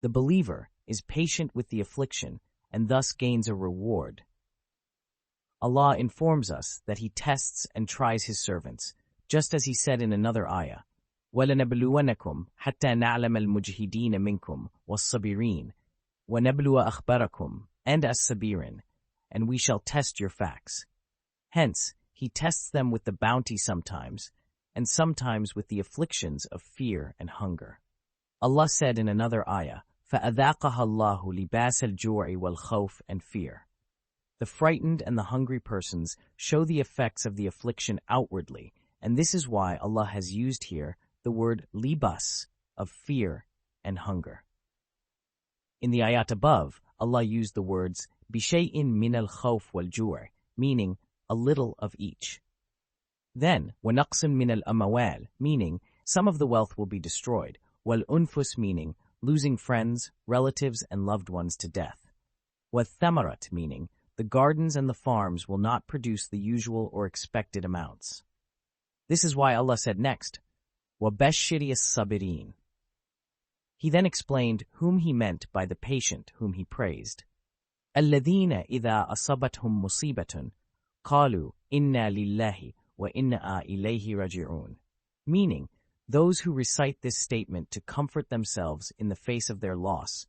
The believer is patient with the affliction and thus gains a reward. Allah informs us that He tests and tries His servants, just as He said in another ayah, وَلَنَبْلُوَنَّكُمْ حَتَّى نَعْلَمَ الْمُجْهِدِينَ مِنْكُمْ وَالصَّابِرِينَ وَنَبْلُوَ أَخْبَارَكُمْ and as-sabirin, and we shall test your facts. Hence, He tests them with the bounty sometimes, and sometimes with the afflictions of fear and hunger. Allah said in another ayah, فَأَذَاقَهَا اللَّهُ لِبَاسَ الْجُوعِ وَالْخَوْفِ and fear. The frightened and the hungry persons show the effects of the affliction outwardly, and this is why Allah has used here the word libas, of fear and hunger. In the ayat above, Allah used the words بِشَيْءٍ مِنَ الْخَوْفِ وَالْجُوعِ, meaning a little of each. Then, وَنَقْصٍ مِنَ الْأَمْوَالِ, meaning some of the wealth will be destroyed, وَالْأُنفُسِ, meaning losing friends, relatives, and loved ones to death. وَالثَّمَرَةِ, meaning the gardens and the farms will not produce the usual or expected amounts. This is why Allah said next, وَبَشِّرِ الصَّابِرِينَ. He then explained whom He meant by the patient whom He praised. الَّذِينَ إِذَا أَصَبَتْهُمْ مُصِيبَةٌ قَالُوا إِنَّا لِلَّهِ وَإِنَّا إِلَيْهِ رَاجِعُونَ, meaning those who recite this statement to comfort themselves in the face of their loss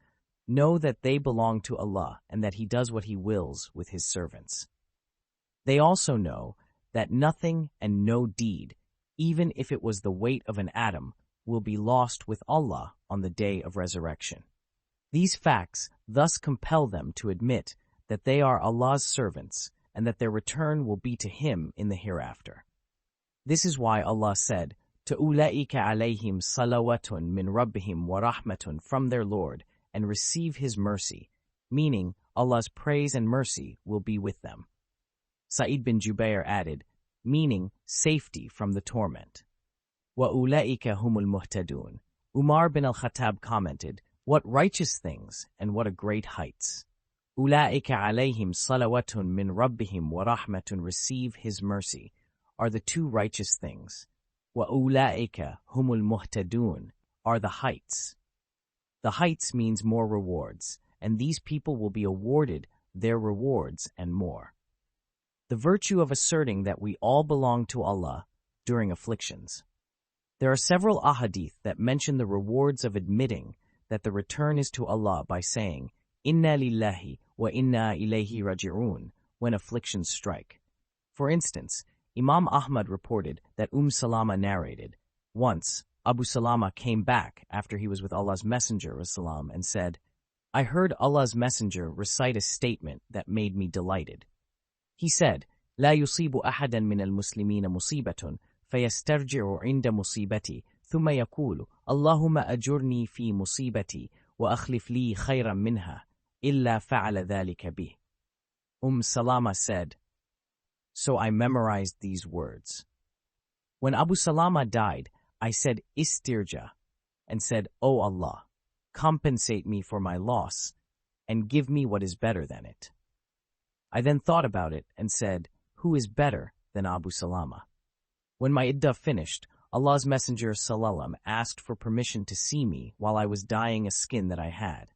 know that they belong to Allah and that He does what He wills with His servants. They also know that nothing and no deed, even if it was the weight of an atom, will be lost with Allah on the day of resurrection. These facts thus compel them to admit that they are Allah's servants and that their return will be to Him in the hereafter. This is why Allah said, تَأُولَئِكَ عَلَيْهِمْ صَلَوَاتٌ مِّن رَبِّهِمْ وَرَحْمَةٌ from their Lord, and receive His mercy, meaning Allah's praise and mercy will be with them. Sa'id bin Jubair added, meaning safety from the torment. وَأُولَئِكَ هُمُ الْمُهْتَدُونَ. Umar bin al-Khattab commented, what righteous things and what a great heights. أُولَئِكَ عَلَيْهِمْ صَلَوَاتٌ مِّن رَبِّهِمْ وَرَحْمَةٌ receive His mercy are the two righteous things. وَأُولَئِكَ هُمُ الْمُهْتَدُونَ are the heights. The heights means more rewards, and these people will be awarded their rewards and more. The virtue of asserting that we all belong to Allah during afflictions. There are several ahadith that mention the rewards of admitting that the return is to Allah by saying, Inna lillahi wa inna ilayhi raji'un, when afflictions strike. For instance, Imam Ahmad reported that Salama narrated, once, Abu Salama came back after he was with Allah's Messenger ﷺ and said, I heard Allah's Messenger recite a statement that made me delighted. He said, لا يصيب أحدا من المسلمين مصيبة فيسترجع عند مصيبتي ثم يقول اللهم أجرني في مصيبتي وأخلف لي خيرا منها إلا فعل ذلك به. Salama said, so I memorized these words. When Abu Salama died, I said istirja and said, O Allah, compensate me for my loss and give me what is better than it. I then thought about it and said, who is better than Abu Salama? When my iddah finished, Allah's Messenger ﷺ asked for permission to see me while I was dyeing a skin that I had.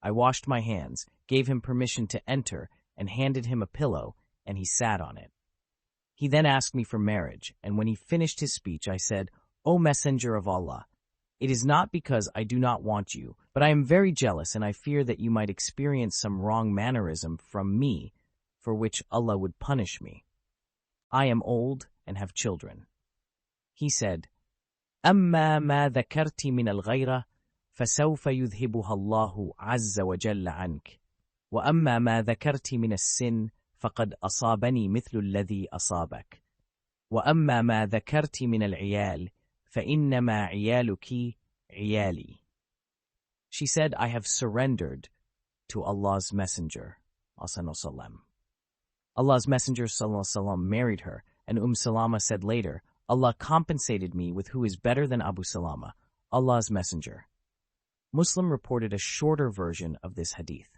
I washed my hands, gave him permission to enter, and handed him a pillow, and he sat on it. He then asked me for marriage, and when he finished his speech, I said, O Messenger of Allah, it is not because I do not want you, but I am very jealous and I fear that you might experience some wrong mannerism from me, for which Allah would punish me. I am old and have children. He said, أما ما ذكرت من الغيرة فسوف يذهبها الله عز وجل عنك وأما ما ذكرت من السن فقد أصابني مثل الذي أصابك وأما ما ذكرت من العيال فإنما عيالك عيالي. She said, I have surrendered to Allah's Messenger. Allah's Messenger married her, and Salama said later, Allah compensated me with who is better than Abu Salama, Allah's Messenger. Muslim reported a shorter version of this hadith.